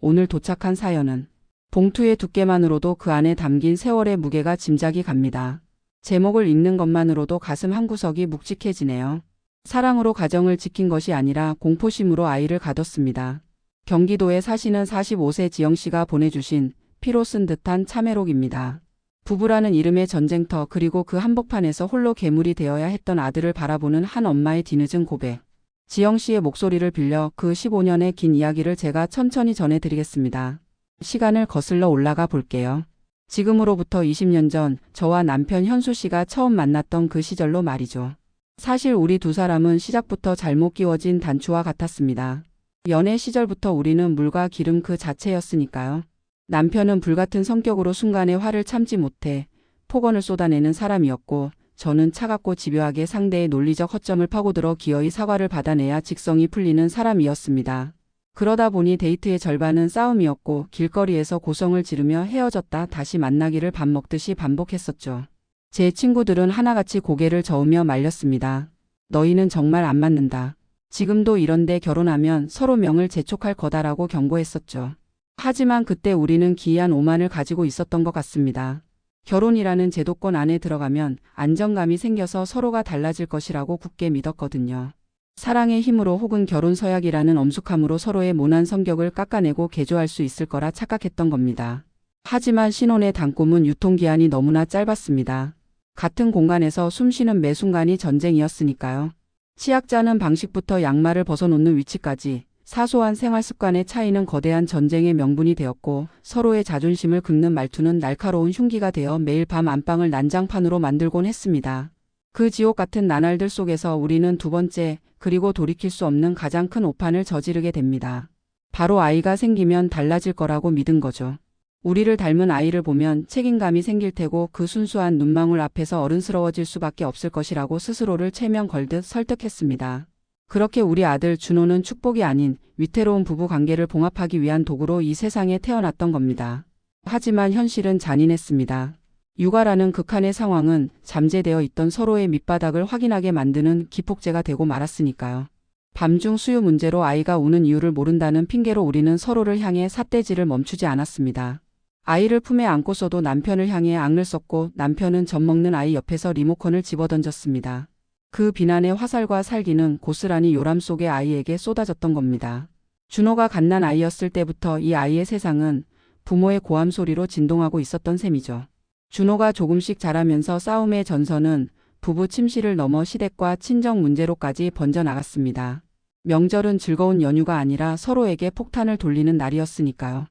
오늘 도착한 사연은 봉투의 두께만으로도 그 안에 담긴 세월의 무게가 짐작이 갑니다. 제목을 읽는 것만으로도 가슴 한구석이 묵직해지네요. 사랑으로 가정을 지킨 것이 아니라 공포심으로 아이를 가뒀습니다. 경기도에 사시는 45세 지영씨가 보내주신 피로 쓴 듯한 참회록입니다. 부부라는 이름의 전쟁터, 그리고 그 한복판에서 홀로 괴물이 되어야 했던 아들을 바라보는 한 엄마의 뒤늦은 고백. 지영씨의 목소리를 빌려 그 15년의 긴 이야기를 제가 천천히 전해드리겠습니다. 시간을 거슬러 올라가 볼게요. 지금으로부터 20년 전 저와 남편 현수씨가 처음 만났던 그 시절로 말이죠. 사실 우리 두 사람은 시작부터 잘못 끼워진 단추와 같았습니다. 연애 시절부터 우리는 물과 기름 그 자체였으니까요. 남편은 불같은 성격으로 순간에 화를 참지 못해 폭언을 쏟아내는 사람이었고, 저는 차갑고 집요하게 상대의 논리적 허점을 파고들어 기어이 사과를 받아내야 직성이 풀리는 사람이었습니다. 그러다 보니 데이트의 절반은 싸움이었고, 길거리에서 고성을 지르며 헤어졌다 다시 만나기를 밥 먹듯이 반복했었죠. 제 친구들은 하나같이 고개를 저으며 말렸습니다. 너희는 정말 안 맞는다. 지금도 이런데 결혼하면 서로 명을 재촉할 거다라고 경고했었죠. 하지만 그때 우리는 기이한 오만을 가지고 있었던 것 같습니다. 결혼이라는 제도권 안에 들어가면 안정감이 생겨서 서로가 달라질 것이라고 굳게 믿었거든요. 사랑의 힘으로 혹은 결혼 서약이라는 엄숙함으로 서로의 모난 성격을 깎아내고 개조할 수 있을 거라 착각했던 겁니다. 하지만 신혼의 단꿈은 유통기한이 너무나 짧았습니다. 같은 공간에서 숨쉬는 매 순간이 전쟁이었으니까요. 치약 짜는 방식부터 양말을 벗어놓는 위치까지 사소한 생활 습관의 차이는 거대한 전쟁의 명분이 되었고, 서로의 자존심을 긁는 말투는 날카로운 흉기가 되어 매일 밤 안방을 난장판으로 만들곤 했습니다. 그 지옥 같은 나날들 속에서 우리는 두 번째, 그리고 돌이킬 수 없는 가장 큰 오판을 저지르게 됩니다. 바로 아이가 생기면 달라질 거라고 믿은 거죠. 우리를 닮은 아이를 보면 책임감이 생길 테고 그 순수한 눈망울 앞에서 어른스러워질 수밖에 없을 것이라고 스스로를 체면 걸듯 설득했습니다. 그렇게 우리 아들 준호는 축복이 아닌 위태로운 부부 관계를 봉합하기 위한 도구로 이 세상에 태어났던 겁니다. 하지만 현실은 잔인했습니다. 육아라는 극한의 상황은 잠재되어 있던 서로의 밑바닥을 확인하게 만드는 기폭제가 되고 말았으니까요. 밤중 수유 문제로 아이가 우는 이유를 모른다는 핑계로 우리는 서로를 향해 삿대질을 멈추지 않았습니다. 아이를 품에 안고서도 남편을 향해 악을 썼고, 남편은 젖먹는 아이 옆에서 리모컨을 집어던졌습니다. 그 비난의 화살과 살기는 고스란히 요람 속의 아이에게 쏟아졌던 겁니다. 준호가 갓난 아이였을 때부터 이 아이의 세상은 부모의 고함 소리로 진동하고 있었던 셈이죠. 준호가 조금씩 자라면서 싸움의 전선은 부부 침실을 넘어 시댁과 친정 문제로까지 번져나갔습니다. 명절은 즐거운 연휴가 아니라 서로에게 폭탄을 돌리는 날이었으니까요.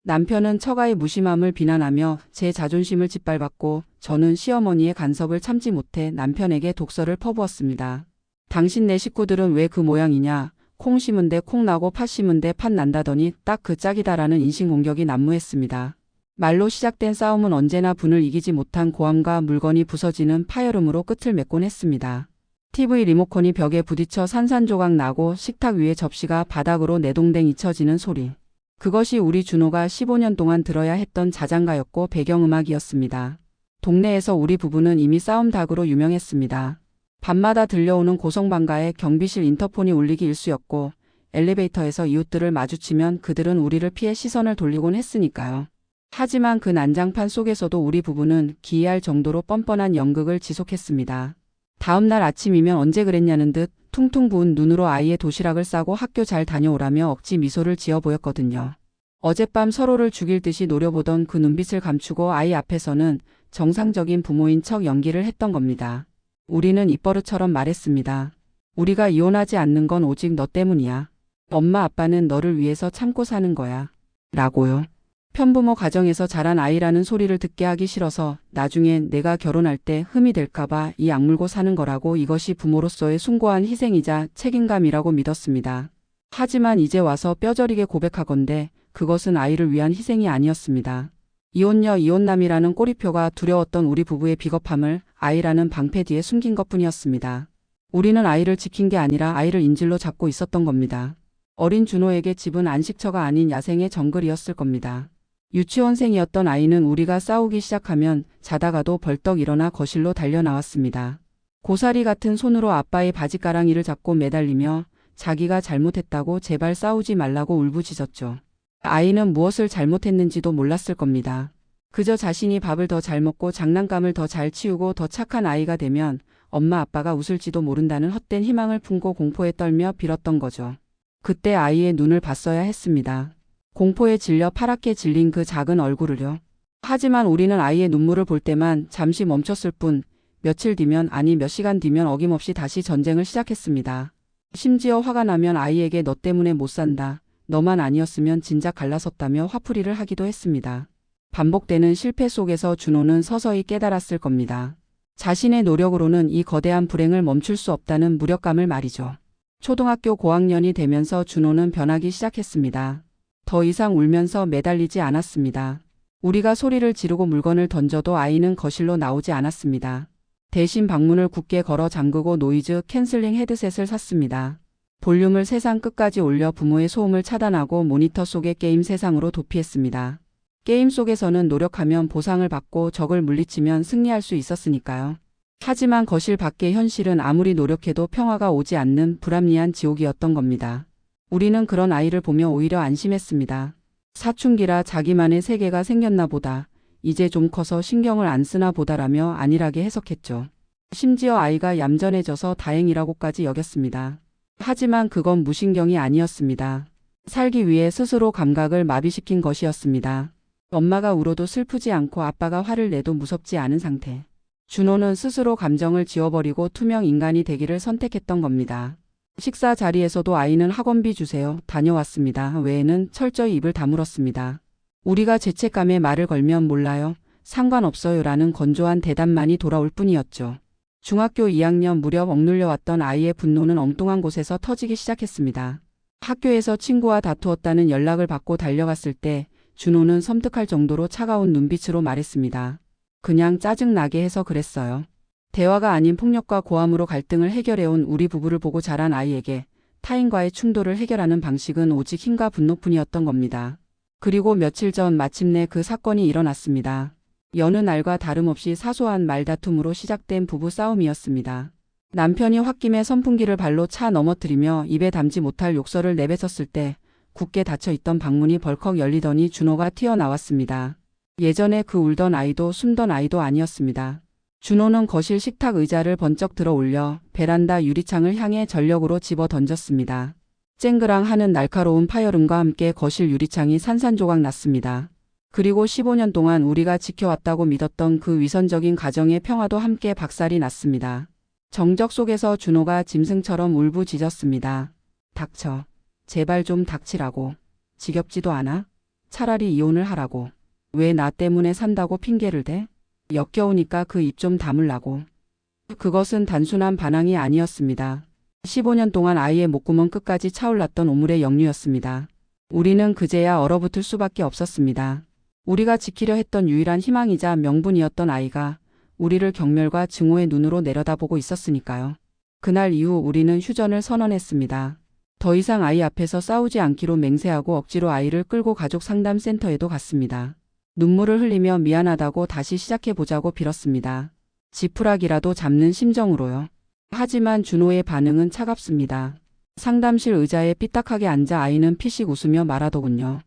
남편은 처가의 무심함을 비난하며 제 자존심을 짓밟았고, 저는 시어머니의 간섭을 참지 못해 남편에게 독설을 퍼부었습니다. 당신 네 식구들은 왜 그 모양이냐, 콩 심은데 콩 나고 팥 심은데 팥 난다더니 딱 그 짝이다라는 인신공격이 난무했습니다. 말로 시작된 싸움은 언제나 분을 이기지 못한 고함과 물건이 부서지는 파열음으로 끝을 맺곤 했습니다. TV 리모컨이 벽에 부딪혀 산산조각 나고 식탁 위의 접시가 바닥으로 내동댕 잊혀지는 소리. 그것이 우리 준호가 15년 동안 들어야 했던 자장가였고 배경음악이었습니다. 동네에서 우리 부부는 이미 싸움 닭으로 유명했습니다. 밤마다 들려오는 고성방가에 경비실 인터폰이 울리기 일쑤였고, 엘리베이터에서 이웃들을 마주치면 그들은 우리를 피해 시선을 돌리곤 했으니까요. 하지만 그 난장판 속에서도 우리 부부는 기이할 정도로 뻔뻔한 연극을 지속했습니다. 다음 날 아침이면 언제 그랬냐는 듯 퉁퉁 부은 눈으로 아이의 도시락을 싸고 학교 잘 다녀오라며 억지 미소를 지어 보였거든요. 어젯밤 서로를 죽일 듯이 노려보던 그 눈빛을 감추고 아이 앞에서는 정상적인 부모인 척 연기를 했던 겁니다. 우리는 입버릇처럼 말했습니다. 우리가 이혼하지 않는 건 오직 너 때문이야. 엄마 아빠는 너를 위해서 참고 사는 거야. 라고요. 편부모 가정에서 자란 아이라는 소리를 듣게 하기 싫어서 나중엔 내가 결혼할 때 흠이 될까봐 이 악물고 사는 거라고, 이것이 부모로서의 숭고한 희생이자 책임감이라고 믿었습니다. 하지만 이제 와서 뼈저리게 고백하건대 그것은 아이를 위한 희생이 아니었습니다. 이혼녀 이혼남이라는 꼬리표가 두려웠던 우리 부부의 비겁함을 아이라는 방패 뒤에 숨긴 것뿐이었습니다. 우리는 아이를 지킨 게 아니라 아이를 인질로 잡고 있었던 겁니다. 어린 준호에게 집은 안식처가 아닌 야생의 정글이었을 겁니다. 유치원생이었던 아이는 우리가 싸우기 시작하면 자다가도 벌떡 일어나 거실로 달려나왔습니다. 고사리 같은 손으로 아빠의 바지가랑이를 잡고 매달리며 자기가 잘못했다고 제발 싸우지 말라고 울부짖었죠. 아이는 무엇을 잘못했는지도 몰랐을 겁니다. 그저 자신이 밥을 더 잘 먹고 장난감을 더 잘 치우고 더 착한 아이가 되면 엄마 아빠가 웃을지도 모른다는 헛된 희망을 품고 공포에 떨며 빌었던 거죠. 그때 아이의 눈을 봤어야 했습니다. 공포에 질려 파랗게 질린 그 작은 얼굴을요. 하지만 우리는 아이의 눈물을 볼 때만 잠시 멈췄을 뿐 며칠 뒤면 아니 몇 시간 뒤면 어김없이 다시 전쟁을 시작했습니다. 심지어 화가 나면 아이에게 너 때문에 못 산다. 너만 아니었으면 진작 갈라섰다며 화풀이를 하기도 했습니다. 반복되는 실패 속에서 준호는 서서히 깨달았을 겁니다. 자신의 노력으로는 이 거대한 불행을 멈출 수 없다는 무력감을 말이죠. 초등학교 고학년이 되면서 준호는 변하기 시작했습니다. 더 이상 울면서 매달리지 않았습니다. 우리가 소리를 지르고 물건을 던져도 아이는 거실로 나오지 않았습니다. 대신 방문을 굳게 걸어 잠그고 노이즈 캔슬링 헤드셋을 샀습니다. 볼륨을 세상 끝까지 올려 부모의 소음을 차단하고 모니터 속의 게임 세상으로 도피했습니다. 게임 속에서는 노력하면 보상을 받고 적을 물리치면 승리할 수 있었으니까요. 하지만 거실 밖의 현실은 아무리 노력해도 평화가 오지 않는 불합리한 지옥이었던 겁니다. 우리는 그런 아이를 보며 오히려 안심했습니다. 사춘기라 자기만의 세계가 생겼나 보다. 이제 좀 커서 신경을 안 쓰나 보다라며 안일하게 해석했죠. 심지어 아이가 얌전해져서 다행이라고까지 여겼습니다. 하지만 그건 무신경이 아니었습니다. 살기 위해 스스로 감각을 마비시킨 것이었습니다. 엄마가 울어도 슬프지 않고 아빠가 화를 내도 무섭지 않은 상태. 준호는 스스로 감정을 지워버리고 투명 인간이 되기를 선택했던 겁니다. 식사 자리에서도 아이는 학원비 주세요. 다녀왔습니다. 외에는 철저히 입을 다물었습니다. 우리가 죄책감에 말을 걸면 몰라요. 상관없어요. 라는 건조한 대답만이 돌아올 뿐이었죠. 중학교 2학년 무렵 억눌려왔던 아이의 분노는 엉뚱한 곳에서 터지기 시작했습니다. 학교에서 친구와 다투었다는 연락을 받고 달려갔을 때 준호는 섬뜩할 정도로 차가운 눈빛으로 말했습니다. 그냥 짜증나게 해서 그랬어요. 대화가 아닌 폭력과 고함으로 갈등을 해결해온 우리 부부를 보고 자란 아이에게 타인과의 충돌을 해결하는 방식은 오직 힘과 분노뿐이었던 겁니다. 그리고 며칠 전 마침내 그 사건이 일어났습니다. 여느 날과 다름없이 사소한 말다툼으로 시작된 부부 싸움이었습니다. 남편이 홧김에 선풍기를 발로 차 넘어뜨리며 입에 담지 못할 욕설을 내뱉었을 때 굳게 닫혀있던 방문이 벌컥 열리더니 준호가 튀어나왔습니다. 예전에 그 울던 아이도 숨던 아이도 아니었습니다. 준호는 거실 식탁 의자를 번쩍 들어 올려 베란다 유리창을 향해 전력으로 집어 던졌습니다. 쨍그랑 하는 날카로운 파열음과 함께 거실 유리창이 산산조각 났습니다. 그리고 15년 동안 우리가 지켜왔다고 믿었던 그 위선적인 가정의 평화도 함께 박살이 났습니다. 정적 속에서 준호가 짐승처럼 울부짖었습니다. 닥쳐. 제발 좀 닥치라고. 지겹지도 않아? 차라리 이혼을 하라고. 왜 나 때문에 산다고 핑계를 대? 역겨우니까 그 입 좀 다물라고. 그것은 단순한 반항이 아니었습니다. 15년 동안 아이의 목구멍 끝까지 차올랐던 오물의 역류였습니다. 우리는 그제야 얼어붙을 수밖에 없었습니다. 우리가 지키려 했던 유일한 희망이자 명분이었던 아이가 우리를 경멸과 증오의 눈으로 내려다보고 있었으니까요. 그날 이후 우리는 휴전을 선언했습니다. 더 이상 아이 앞에서 싸우지 않기로 맹세하고 억지로 아이를 끌고 가족 상담센터에도 갔습니다. 눈물을 흘리며 미안하다고 다시 시작해보자고 빌었습니다. 지푸라기라도 잡는 심정으로요. 하지만 준호의 반응은 차갑습니다. 상담실 의자에 삐딱하게 앉아 아이는 피식 웃으며 말하더군요.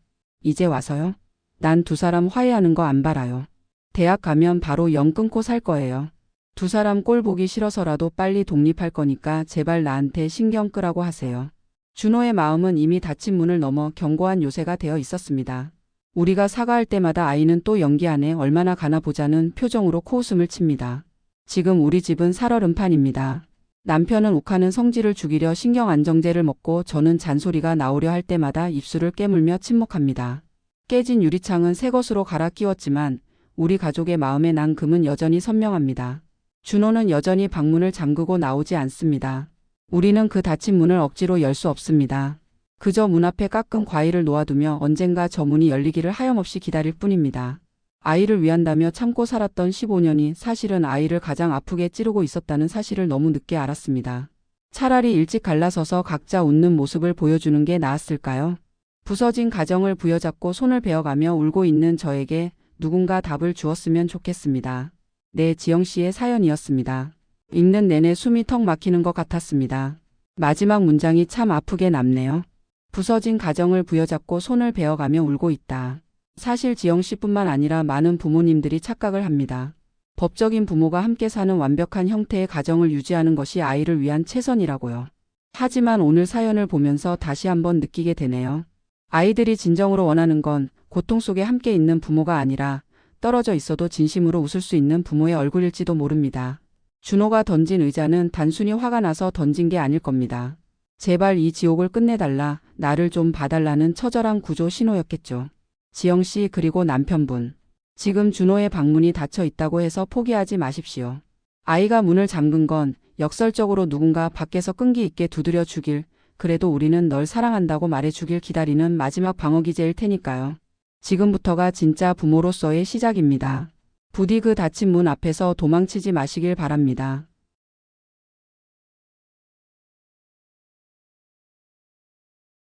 이제 와서요? 난 두 사람 화해하는 거 안 바라요. 대학 가면 바로 영 끊고 살 거예요. 두 사람 꼴 보기 싫어서라도 빨리 독립할 거니까 제발 나한테 신경 끄라고 하세요. 준호의 마음은 이미 닫힌 문을 넘어 견고한 요새가 되어 있었습니다. 우리가 사과할 때마다 아이는 또 연기 안에 얼마나 가나 보자는 표정으로 코웃음을 칩니다. 지금 우리 집은 살얼음판입니다. 남편은 욱하는 성질을 죽이려 신경안정제를 먹고 저는 잔소리가 나오려 할 때마다 입술을 깨물며 침묵합니다. 깨진 유리창은 새 것으로 갈아 끼웠지만 우리 가족의 마음의 낭금은 여전히 선명합니다. 준호는 여전히 방문을 잠그고 나오지 않습니다. 우리는 그 닫힌 문을 억지로 열 수 없습니다. 그저 문 앞에 깎은 과일을 놓아두며 언젠가 저 문이 열리기를 하염없이 기다릴 뿐입니다. 아이를 위한다며 참고 살았던 15년이 사실은 아이를 가장 아프게 찌르고 있었다는 사실을 너무 늦게 알았습니다. 차라리 일찍 갈라서서 각자 웃는 모습을 보여주는 게 나았을까요? 부서진 가정을 부여잡고 손을 베어가며 울고 있는 저에게 누군가 답을 주었으면 좋겠습니다. 네, 지영씨의 사연이었습니다. 읽는 내내 숨이 턱 막히는 것 같았습니다. 마지막 문장이 참 아프게 남네요. 부서진 가정을 부여잡고 손을 베어가며 울고 있다. 사실 지영 씨뿐만 아니라 많은 부모님들이 착각을 합니다. 법적인 부모가 함께 사는 완벽한 형태의 가정을 유지하는 것이 아이를 위한 최선이라고요. 하지만 오늘 사연을 보면서 다시 한번 느끼게 되네요. 아이들이 진정으로 원하는 건 고통 속에 함께 있는 부모가 아니라 떨어져 있어도 진심으로 웃을 수 있는 부모의 얼굴일지도 모릅니다. 준호가 던진 의자는 단순히 화가 나서 던진 게 아닐 겁니다. 제발 이 지옥을 끝내달라, 나를 좀 봐달라는 처절한 구조 신호였겠죠. 지영 씨 그리고 남편분. 지금 준호의 방문이 닫혀 있다고 해서 포기하지 마십시오. 아이가 문을 잠근 건 역설적으로 누군가 밖에서 끈기 있게 두드려 주길, 그래도 우리는 널 사랑한다고 말해 주길 기다리는 마지막 방어 기제일 테니까요. 지금부터가 진짜 부모로서의 시작입니다. 부디 그 닫힌 문 앞에서 도망치지 마시길 바랍니다.